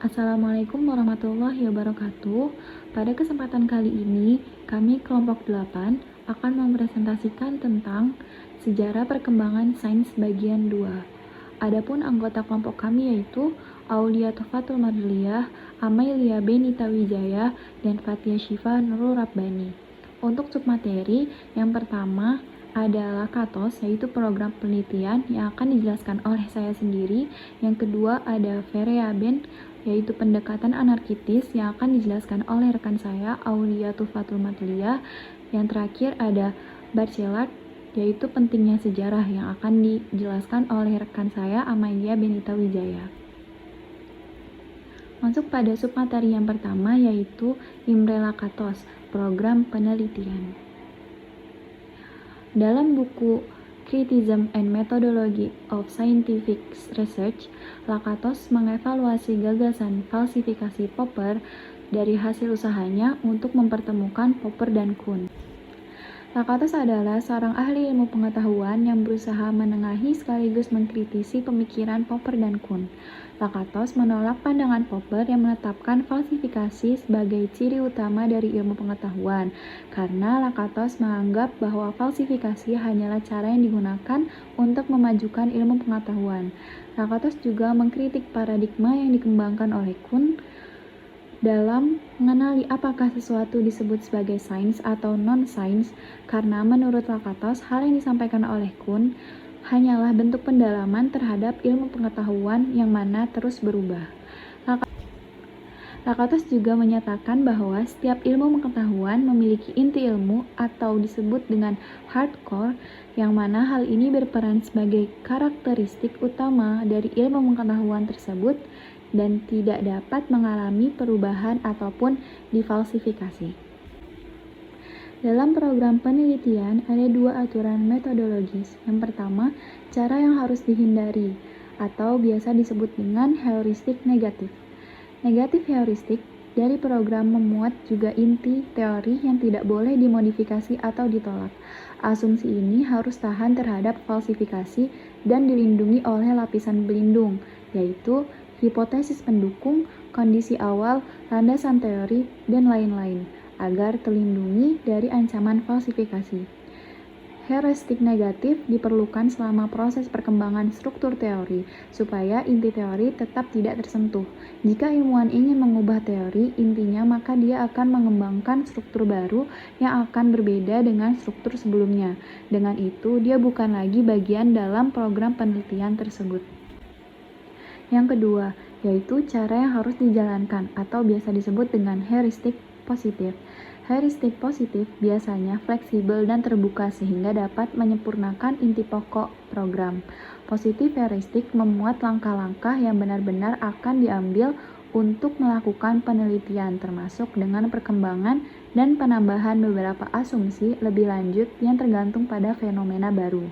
Assalamualaikum warahmatullahi wabarakatuh. Pada kesempatan kali ini, kami kelompok 8 akan mempresentasikan tentang sejarah perkembangan sains bagian 2. Adapun anggota kelompok kami yaitu Aulia Tufatul Madliyah, Amelia Benita Wijaya, dan Fatia Syifa Nurul Rabbani. Untuk submateri, yang pertama adalah KATOS, yaitu program penelitian yang akan dijelaskan oleh saya sendiri. Yang kedua ada Variaben, yaitu pendekatan anarkitis yang akan dijelaskan oleh rekan saya, Aulia Tufatul Madliyah. Yang terakhir ada Bachelard, yaitu pentingnya sejarah yang akan dijelaskan oleh rekan saya, Amelia Benita Wijaya. Masuk pada submateri yang pertama yaitu Imrela Katos, program penelitian. Dalam buku Criticism and Methodology of Scientific Research, Lakatos mengevaluasi gagasan falsifikasi Popper dari hasil usahanya untuk mempertemukan Popper dan Kuhn. Lakatos adalah seorang ahli ilmu pengetahuan yang berusaha menengahi sekaligus mengkritisi pemikiran Popper dan Kuhn. Lakatos menolak pandangan Popper yang menetapkan falsifikasi sebagai ciri utama dari ilmu pengetahuan, karena Lakatos menganggap bahwa falsifikasi hanyalah cara yang digunakan untuk memajukan ilmu pengetahuan. Lakatos juga mengkritik paradigma yang dikembangkan oleh Kuhn dalam mengenali apakah sesuatu disebut sebagai sains atau non-sains, karena menurut Lakatos, hal yang disampaikan oleh Kuhn hanyalah bentuk pendalaman terhadap ilmu pengetahuan yang mana terus berubah. Lakatos juga menyatakan bahwa setiap ilmu pengetahuan memiliki inti ilmu atau disebut dengan hardcore, yang mana hal ini berperan sebagai karakteristik utama dari ilmu pengetahuan tersebut dan tidak dapat mengalami perubahan ataupun difalsifikasi. Dalam program penelitian ada dua aturan metodologis. Yang pertama, cara yang harus dihindari atau biasa disebut dengan heuristik negatif. Negatif heuristik dari program memuat juga inti teori yang tidak boleh dimodifikasi atau ditolak. Asumsi ini harus tahan terhadap falsifikasi dan dilindungi oleh lapisan pelindung, yaitu hipotesis pendukung, kondisi awal, landasan teori, dan lain-lain, agar terlindungi dari ancaman falsifikasi. Heuristik negatif diperlukan selama proses perkembangan struktur teori, supaya inti teori tetap tidak tersentuh. Jika ilmuwan ingin mengubah teori intinya, maka dia akan mengembangkan struktur baru yang akan berbeda dengan struktur sebelumnya. Dengan itu, dia bukan lagi bagian dalam program penelitian tersebut. Yang kedua, yaitu cara yang harus dijalankan atau biasa disebut dengan heuristik positif. Heuristik positif biasanya fleksibel dan terbuka sehingga dapat menyempurnakan inti pokok program. Positif heuristik memuat langkah-langkah yang benar-benar akan diambil untuk melakukan penelitian, termasuk dengan perkembangan dan penambahan beberapa asumsi lebih lanjut yang tergantung pada fenomena baru.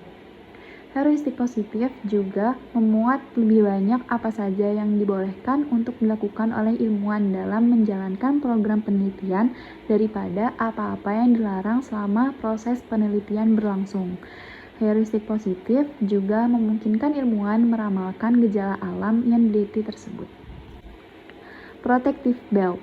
Heuristik positif juga memuat lebih banyak apa saja yang dibolehkan untuk dilakukan oleh ilmuwan dalam menjalankan program penelitian daripada apa-apa yang dilarang selama proses penelitian berlangsung. Heuristik positif juga memungkinkan ilmuwan meramalkan gejala alam yang diteliti tersebut. Protective valve.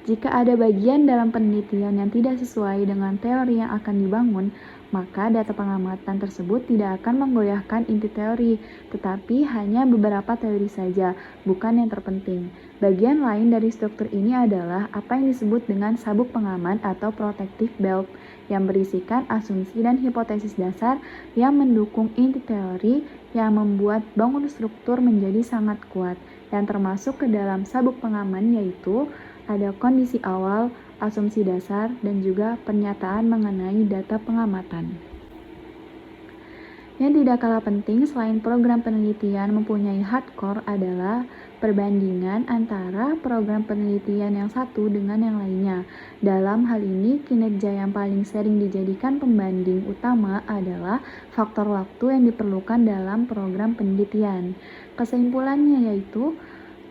Jika ada bagian dalam penelitian yang tidak sesuai dengan teori yang akan dibangun, maka data pengamatan tersebut tidak akan menggoyahkan inti teori, tetapi hanya beberapa teori saja, bukan yang terpenting. Bagian lain dari struktur ini adalah apa yang disebut dengan sabuk pengaman atau protective valve, yang berisikan asumsi dan hipotesis dasar yang mendukung inti teori yang membuat bangun struktur menjadi sangat kuat, yang termasuk ke dalam sabuk pengaman yaitu ada kondisi awal, asumsi dasar, dan juga pernyataan mengenai data pengamatan. Yang tidak kalah penting selain program penelitian mempunyai hardcore adalah perbandingan antara program penelitian yang satu dengan yang lainnya. Dalam hal ini, kinerja yang paling sering dijadikan pembanding utama adalah faktor waktu yang diperlukan dalam program penelitian. Kesimpulannya yaitu,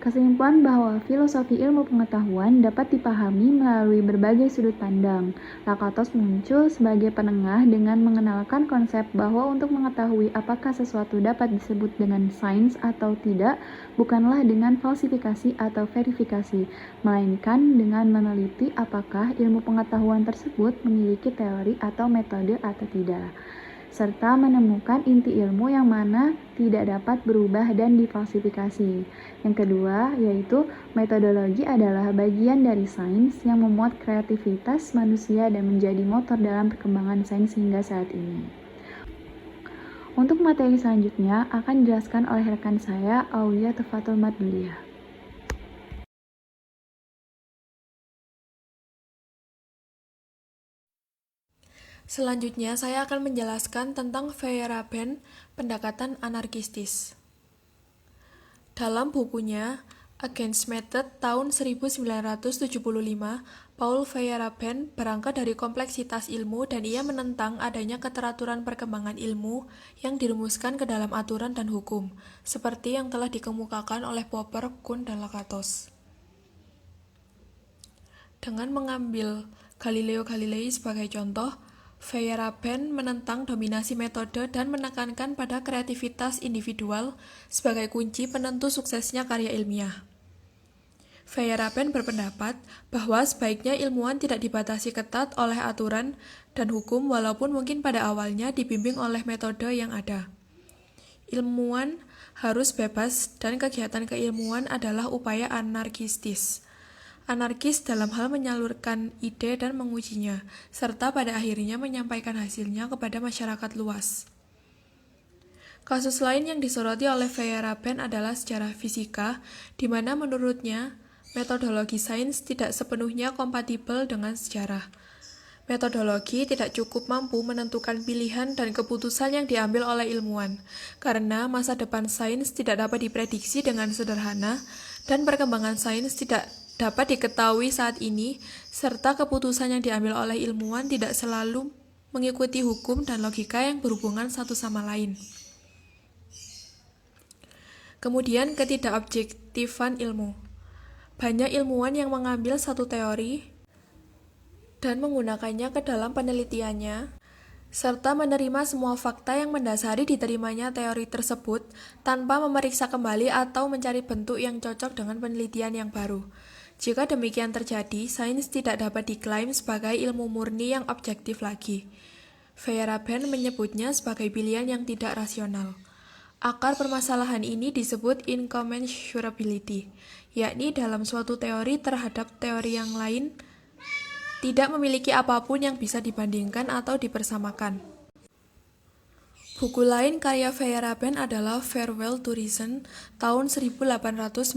Kesimpulan bahwa filosofi ilmu pengetahuan dapat dipahami melalui berbagai sudut pandang. Lakatos muncul sebagai penengah dengan mengenalkan konsep bahwa untuk mengetahui apakah sesuatu dapat disebut dengan sains atau tidak, bukanlah dengan falsifikasi atau verifikasi, melainkan dengan meneliti apakah ilmu pengetahuan tersebut memiliki teori atau metode atau tidak, serta menemukan inti ilmu yang mana tidak dapat berubah dan difalsifikasi. Yang kedua, yaitu metodologi adalah bagian dari sains yang memuat kreativitas manusia dan menjadi motor dalam perkembangan sains hingga saat ini. Untuk materi selanjutnya akan dijelaskan oleh rekan saya, Aulia Tafatul Madliyah. Selanjutnya, saya akan menjelaskan tentang Feyerabend, pendekatan anarkistis. Dalam bukunya, Against Method tahun 1975, Paul Feyerabend berangkat dari kompleksitas ilmu dan ia menentang adanya keteraturan perkembangan ilmu yang dirumuskan ke dalam aturan dan hukum, seperti yang telah dikemukakan oleh Popper, Kuhn, dan Lakatos. Dengan mengambil Galileo Galilei sebagai contoh, Feyerabend menentang dominasi metode dan menekankan pada kreativitas individual sebagai kunci penentu suksesnya karya ilmiah. Feyerabend berpendapat bahwa sebaiknya ilmuwan tidak dibatasi ketat oleh aturan dan hukum walaupun mungkin pada awalnya dibimbing oleh metode yang ada. Ilmuwan harus bebas dan kegiatan keilmuan adalah upaya anarkistis. Anarkis dalam hal menyalurkan ide dan mengujinya, serta pada akhirnya menyampaikan hasilnya kepada masyarakat luas. Kasus lain yang disoroti oleh Feyerabend adalah sejarah fisika, di mana menurutnya metodologi sains tidak sepenuhnya kompatibel dengan sejarah. Metodologi tidak cukup mampu menentukan pilihan dan keputusan yang diambil oleh ilmuwan, karena masa depan sains tidak dapat diprediksi dengan sederhana, dan perkembangan sains tidak dapat diketahui saat ini, serta keputusan yang diambil oleh ilmuwan tidak selalu mengikuti hukum dan logika yang berhubungan satu sama lain. Kemudian, ketidakobjektifan ilmu. Banyak ilmuwan yang mengambil satu teori dan menggunakannya ke dalam penelitiannya, serta menerima semua fakta yang mendasari diterimanya teori tersebut tanpa memeriksa kembali atau mencari bentuk yang cocok dengan penelitian yang baru. Jika demikian terjadi, sains tidak dapat diklaim sebagai ilmu murni yang objektif lagi. Feyerabend menyebutnya sebagai pilihan yang tidak rasional. Akar permasalahan ini disebut incommensurability, yakni dalam suatu teori terhadap teori yang lain tidak memiliki apapun yang bisa dibandingkan atau dipersamakan. Buku lain karya Feyerabend adalah Farewell to Reason tahun 1897.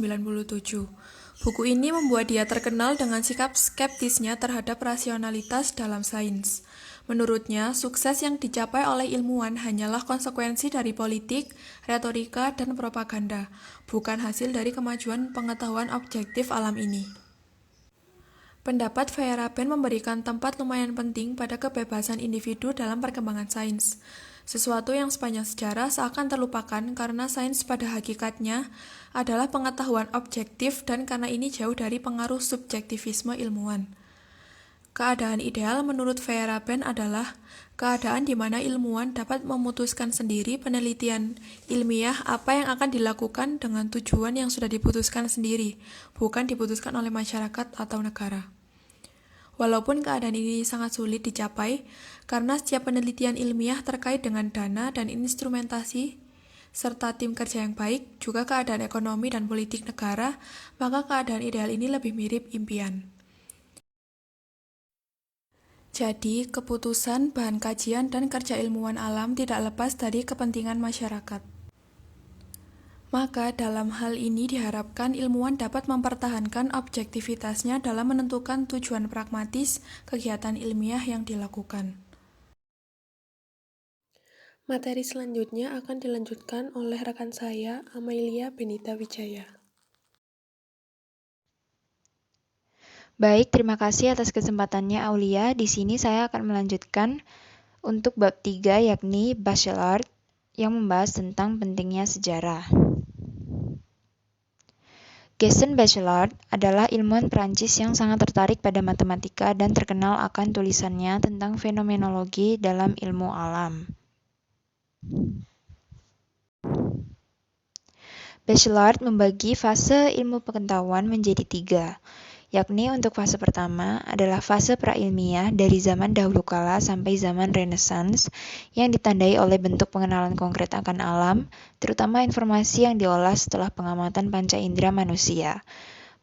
Buku ini membuat dia terkenal dengan sikap skeptisnya terhadap rasionalitas dalam sains. Menurutnya, sukses yang dicapai oleh ilmuwan hanyalah konsekuensi dari politik, retorika, dan propaganda, bukan hasil dari kemajuan pengetahuan objektif alam ini. Pendapat Feyerabend memberikan tempat lumayan penting pada kebebasan individu dalam perkembangan sains, sesuatu yang sepanjang sejarah seakan terlupakan karena sains pada hakikatnya adalah pengetahuan objektif dan karena ini jauh dari pengaruh subjektivisme ilmuwan. Keadaan ideal menurut Feyerabend adalah keadaan di mana ilmuwan dapat memutuskan sendiri penelitian ilmiah apa yang akan dilakukan dengan tujuan yang sudah diputuskan sendiri, bukan diputuskan oleh masyarakat atau negara. Walaupun keadaan ini sangat sulit dicapai, karena setiap penelitian ilmiah terkait dengan dana dan instrumentasi, serta tim kerja yang baik, juga keadaan ekonomi dan politik negara, maka keadaan ideal ini lebih mirip impian. Jadi, keputusan, bahan kajian, dan kerja ilmuwan alam tidak lepas dari kepentingan masyarakat. Maka dalam hal ini diharapkan ilmuwan dapat mempertahankan objektivitasnya dalam menentukan tujuan pragmatis kegiatan ilmiah yang dilakukan. Materi selanjutnya akan dilanjutkan oleh rekan saya, Amelia Benita Wijaya. Baik, terima kasih atas kesempatannya Aulia. Di sini saya akan melanjutkan untuk bab 3 yakni Bachelard yang membahas tentang pentingnya sejarah. Gaston Bachelard adalah ilmuwan Prancis yang sangat tertarik pada matematika dan terkenal akan tulisannya tentang fenomenologi dalam ilmu alam. Bachelard membagi fase ilmu pengetahuan menjadi 3, yakni untuk fase pertama adalah fase prailmiah dari zaman dahulu kala sampai zaman Renaissance yang ditandai oleh bentuk pengenalan konkret akan alam, terutama informasi yang diolah setelah pengamatan panca indera manusia.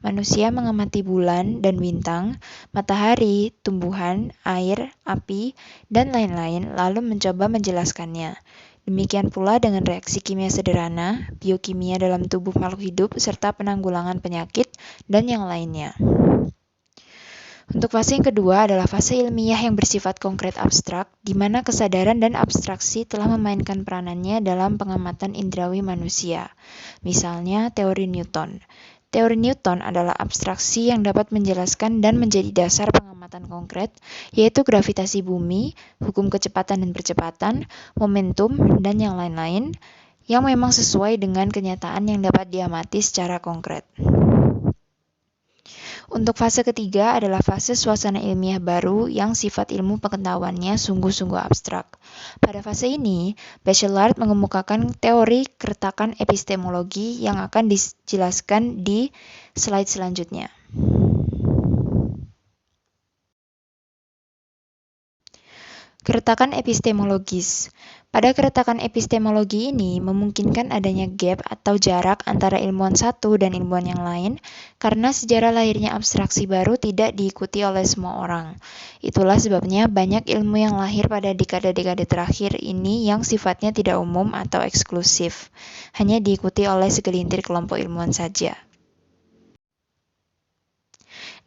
Manusia mengamati bulan dan bintang, matahari, tumbuhan, air, api, dan lain-lain lalu mencoba menjelaskannya. Demikian pula dengan reaksi kimia sederhana, biokimia dalam tubuh makhluk hidup, serta penanggulangan penyakit, dan yang lainnya. Untuk fase yang kedua adalah fase ilmiah yang bersifat konkret abstrak, di mana kesadaran dan abstraksi telah memainkan peranannya dalam pengamatan indrawi manusia. Misalnya, teori Newton. Teori Newton adalah abstraksi yang dapat menjelaskan dan menjadi dasar pengamatan konkret, yaitu gravitasi bumi, hukum kecepatan dan percepatan, momentum, dan yang lain-lain, yang memang sesuai dengan kenyataan yang dapat diamati secara konkret. Untuk fase ketiga adalah fase suasana ilmiah baru yang sifat ilmu pengetahuannya sungguh-sungguh abstrak. Pada fase ini, Bachelard mengemukakan teori keretakan epistemologi yang akan dijelaskan di slide selanjutnya. Keretakan epistemologis. Pada keretakan epistemologi ini memungkinkan adanya gap atau jarak antara ilmuwan satu dan ilmuwan yang lain karena sejarah lahirnya abstraksi baru tidak diikuti oleh semua orang. Itulah sebabnya banyak ilmu yang lahir pada dekade-dekade terakhir ini yang sifatnya tidak umum atau eksklusif, hanya diikuti oleh segelintir kelompok ilmuwan saja.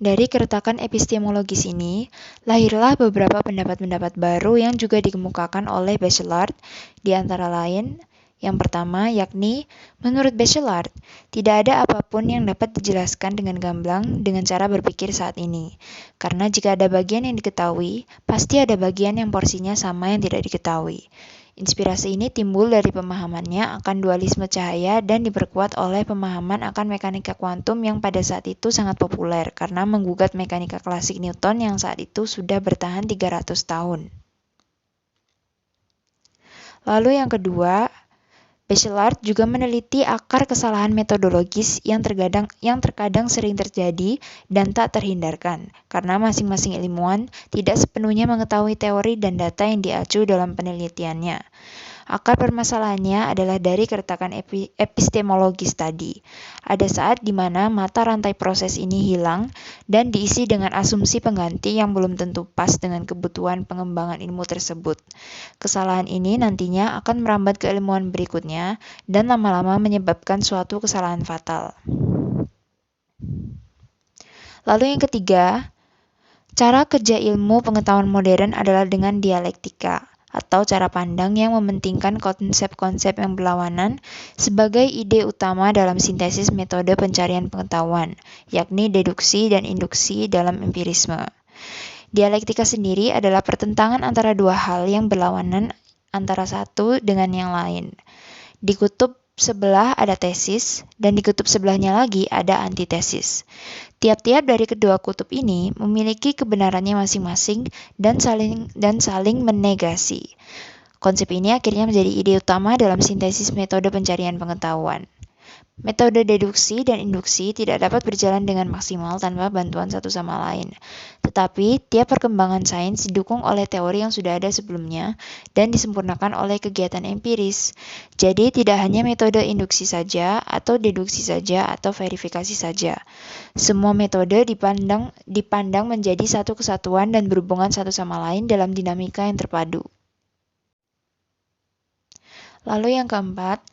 Dari keretakan epistemologis ini, lahirlah beberapa pendapat-pendapat baru yang juga dikemukakan oleh Bachelard, di antara lain, yang pertama yakni, menurut Bachelard, tidak ada apapun yang dapat dijelaskan dengan gamblang dengan cara berpikir saat ini. Karena jika ada bagian yang diketahui, pasti ada bagian yang porsinya sama yang tidak diketahui. Inspirasi ini timbul dari pemahamannya akan dualisme cahaya dan diperkuat oleh pemahaman akan mekanika kuantum yang pada saat itu sangat populer karena menggugat mekanika klasik Newton yang saat itu sudah bertahan 300 tahun. Lalu yang kedua, Bachelard juga meneliti akar kesalahan metodologis yang terkadang sering terjadi dan tak terhindarkan, karena masing-masing ilmuwan tidak sepenuhnya mengetahui teori dan data yang diacu dalam penelitiannya. Akar permasalahannya adalah dari keretakan epistemologis tadi. Ada saat di mana mata rantai proses ini hilang dan diisi dengan asumsi pengganti yang belum tentu pas dengan kebutuhan pengembangan ilmu tersebut. Kesalahan ini nantinya akan merambat ke ilmuwan berikutnya dan lama-lama menyebabkan suatu kesalahan fatal. Lalu yang ketiga, cara kerja ilmu pengetahuan modern adalah dengan dialektika, atau cara pandang yang mementingkan konsep-konsep yang berlawanan sebagai ide utama dalam sintesis metode pencarian pengetahuan, yakni deduksi dan induksi dalam empirisme. Dialektika sendiri adalah pertentangan antara dua hal yang berlawanan antara satu dengan yang lain. Di kutub sebelah ada tesis, dan di kutub sebelahnya lagi ada antitesis. Tiap-tiap dari kedua kutub ini memiliki kebenarannya masing-masing dan saling menegasi. Konsep ini akhirnya menjadi ide utama dalam sintesis metode pencarian pengetahuan. Metode deduksi dan induksi tidak dapat berjalan dengan maksimal tanpa bantuan satu sama lain. Tetapi, tiap perkembangan sains didukung oleh teori yang sudah ada sebelumnya dan disempurnakan oleh kegiatan empiris. Jadi, tidak hanya metode induksi saja, atau deduksi saja, atau verifikasi saja. Semua metode dipandang menjadi satu kesatuan dan berhubungan satu sama lain dalam dinamika yang terpadu. Lalu yang keempat,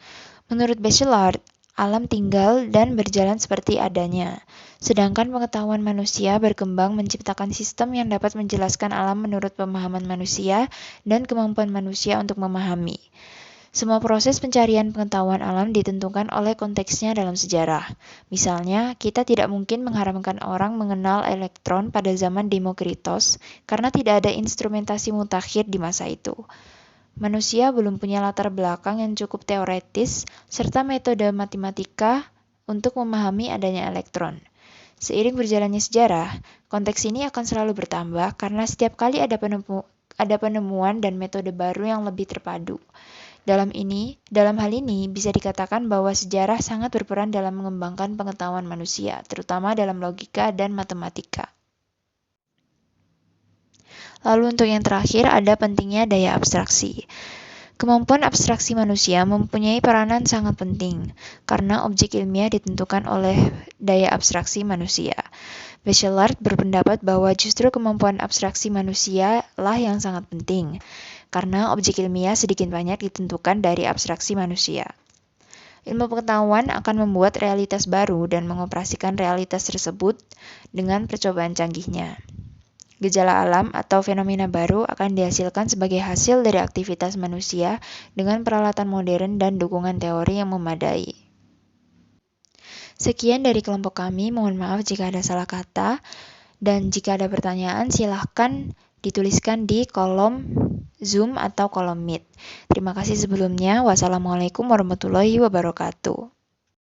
menurut Bachelard, alam tinggal dan berjalan seperti adanya, sedangkan pengetahuan manusia berkembang menciptakan sistem yang dapat menjelaskan alam menurut pemahaman manusia dan kemampuan manusia untuk memahami. Semua proses pencarian pengetahuan alam ditentukan oleh konteksnya dalam sejarah. Misalnya, kita tidak mungkin mengharamkan orang mengenal elektron pada zaman Demokritos karena tidak ada instrumentasi mutakhir di masa itu. Manusia belum punya latar belakang yang cukup teoretis serta metode matematika untuk memahami adanya elektron. Seiring berjalannya sejarah, konteks ini akan selalu bertambah karena setiap kali ada penemuan dan metode baru yang lebih terpadu. Dalam hal ini bisa dikatakan bahwa sejarah sangat berperan dalam mengembangkan pengetahuan manusia, terutama dalam logika dan matematika. Lalu untuk yang terakhir ada pentingnya daya abstraksi. Kemampuan abstraksi manusia mempunyai peranan sangat penting, karena objek ilmiah ditentukan oleh daya abstraksi manusia. Bachelard berpendapat bahwa justru kemampuan abstraksi manusia lah yang sangat penting, karena objek ilmiah sedikit banyak ditentukan dari abstraksi manusia. Ilmu pengetahuan akan membuat realitas baru dan mengoperasikan realitas tersebut dengan percobaan canggihnya. Gejala alam atau fenomena baru akan dihasilkan sebagai hasil dari aktivitas manusia dengan peralatan modern dan dukungan teori yang memadai. Sekian dari kelompok kami, mohon maaf jika ada salah kata, dan jika ada pertanyaan silahkan dituliskan di kolom Zoom atau kolom Meet. Terima kasih sebelumnya. Wassalamualaikum warahmatullahi wabarakatuh.